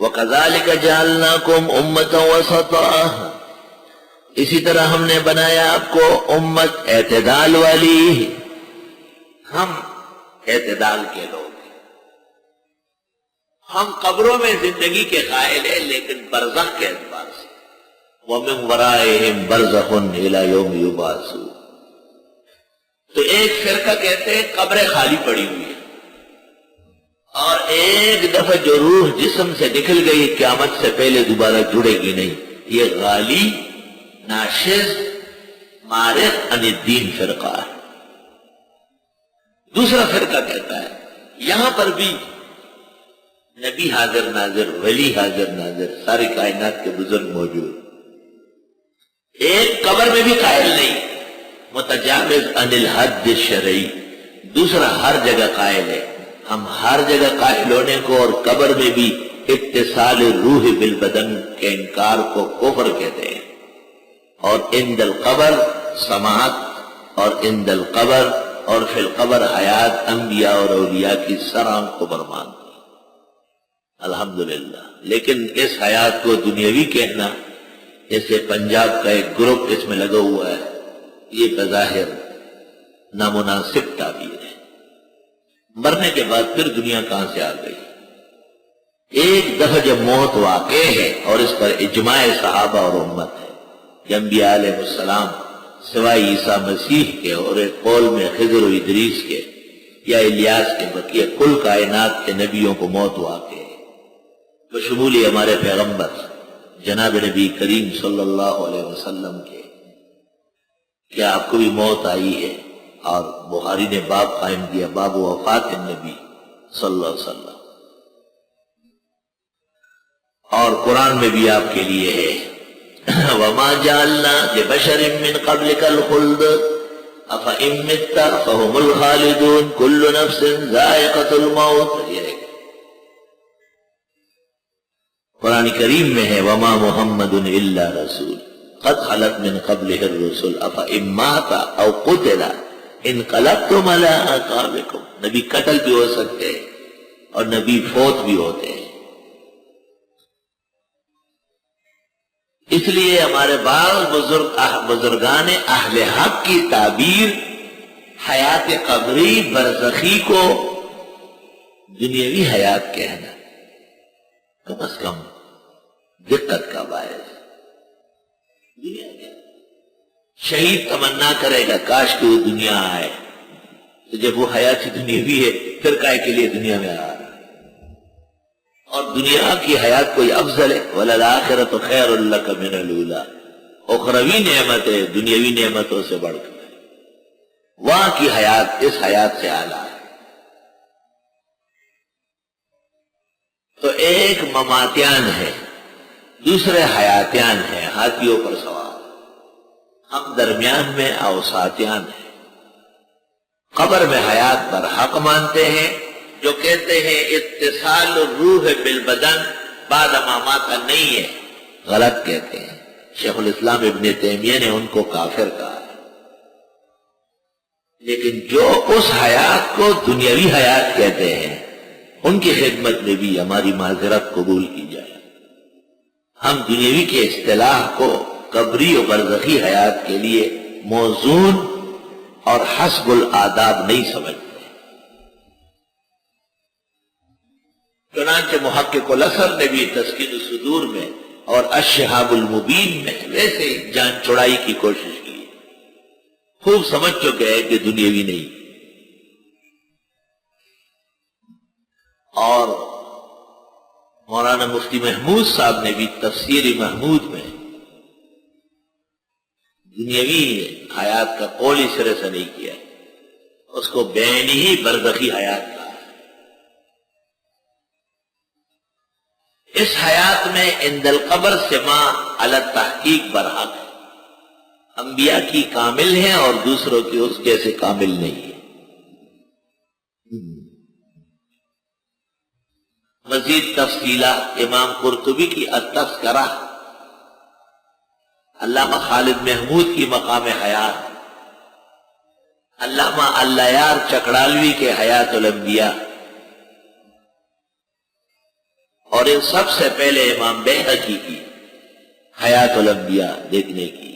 وَكَذَلِكَ جَعَلْنَاكُمْ أُمَّةً وَسَطًا، اسی طرح ہم نے بنایا آپ کو امت اعتدال والی. ہم اعتدال کے لوگ ہیں. ہم قبروں میں زندگی کے قائل ہیں لیکن برزخ کے اعتبار سے. وَمِن وَرَائِهِمْ بَرْزَخٌ إِلَى يَوْمِ يُبْعَثُونَ. تو ایک فرقہ کہتے ہیں قبریں خالی پڑی ہوئی ہے، اور ایک دفعہ جو روح جسم سے نکل گئی قیامت سے پہلے دوبارہ جڑے گی نہیں. یہ غالی ناشز مارق عن الدین فرقہ ہے. دوسرا فرقہ کہتا ہے یہاں پر بھی نبی حاضر ناظر، ولی حاضر ناظر، ساری کائنات کے بزرگ موجود. ایک قبر میں بھی قائل نہیں، متجاوز عن الحد الشرعی. دوسرا ہر جگہ قائل ہے. ہم ہر جگہ قائل ہونے کو اور قبر میں بھی اتصال روح بالبدن کے انکار کو کفر کہتے ہیں. اور عند القبر سماعت، اور عند القبر اور فی القبر حیات انبیاء اور اولیاء کی سرام قبر مانتے ہیں. الحمدللہ. لیکن اس حیات کو دنیاوی کہنا، جیسے پنجاب کا ایک گروپ اس میں لگا ہوا ہے، یہ بظاہر نامناسب تعبیر ہے. مرنے کے بعد پھر دنیا کہاں سے آ گئی؟ ایک دفعہ جب موت واقع ہے، اور اس پر اجماع صحابہ اور امت ہے کہ انبیاء علیہ السلام سوائے عیسیٰ مسیح کے اور ایک قول میں خضر و ادریس کے یا الیاس کے بقیہ کل کائنات کے نبیوں کو موت واقع ہے، بشمول ہمارے پیغمبر جناب نبی کریم صلی اللہ علیہ وسلم کے. کیا آپ کو بھی موت آئی ہے؟ اور بخاری نے باب قائم کیا، باب وفات النبی صلی اللہ علیہ وسلم. اور قرآن میں بھی آپ کے لیے ہے وَمَا جَعَلْنَا لِبَشَرٍ مِّن قَبْلِكَ الْخُلْدَ أَفَإِن مِّتَّ فَهُمُ الْخَالِدُونَ كُلُّ نَفْسٍ ذَائِقَةُ الْمَوْتِ. یہ قرآن کریم میں ہے وَمَا مُحَمَّدٌ إِلَّا رَسُولٌ قَدْ خَلَتْ مِن قَبْلِهِ الرُّسُلُ أَفَإِن مَّاتَ أَوْ قُتِلَ انقلبتم علی اعقابکم. نبی قتل بھی ہو سکتے ہیں اور نبی فوت بھی ہوتے ہیں. اس لیے ہمارے بعض بزرگان اہل حق کی تعبیر حیات قبری برزخی کو دنیاوی حیات کہنا کم از کم دقت کا باعث. شہید تمنا کرے گا کاش کہ وہ دنیا آئے، تو جب وہ حیات دنیاوی ہے پھر کائے کے لیے دنیا میں آ رہا ہے. اور دنیا کی حیات کوئی افضل ہے. وَلَلْآخِرَةُ خَيْرٌ لَكَ مِنَ الْأُولَىٰ. اخروی نعمت ہے دنیاوی نعمتوں سے بڑھ کر. وہاں کی حیات اس حیات سے اعلیٰ ہے. تو ایک مماتیان ہے، دوسرے حیاتیان ہے، ہاتھیوں پر سوار. ہم درمیان میں اوساتیان ہیں. قبر میں حیات پر حق مانتے ہیں، جو کہتے ہیں اتصال الروح بالبدن بعد مامات نہیں ہے، غلط کہتے ہیں. شیخ الاسلام ابن تیمیہ نے ان کو کافر کہا ہے. لیکن جو اس حیات کو دنیاوی حیات کہتے ہیں ان کی خدمت میں بھی ہماری معذرت قبول کی جائے. ہم دنیاوی کے اصطلاح کو قبری و برزخی حیات کے لیے موزون اور حسب الآداب نہیں سمجھتے. چنانچہ محقق الاثر نے بھی تسکین الصدور میں اور الشہاب المبین میں ویسے جان چھڑائی کی کوشش کی. خوب سمجھ چکے ہیں کہ دنیاوی نہیں. اور مولانا مفتی محمود صاحب نے بھی تفسیر محمود میں دنیاوی حیات کا قول ہی سرے سے نہیں کیا، اس کو بین ہی برزخی حیات کہا. اس حیات میں عند القبر سما علی التحقیق برحق ہے. انبیاء کی کامل ہیں اور دوسروں کی اس جیسے کامل نہیں ہے. مزید تفصیلات امام قرطبی کی التذکرہ، علامہ خالد محمود کی مقام حیات، علامہ اللیار چکڑالوی کے حیات الانبیاء، اور ان سب سے پہلے امام بیہقی کی حیات الانبیاء دیکھنے کی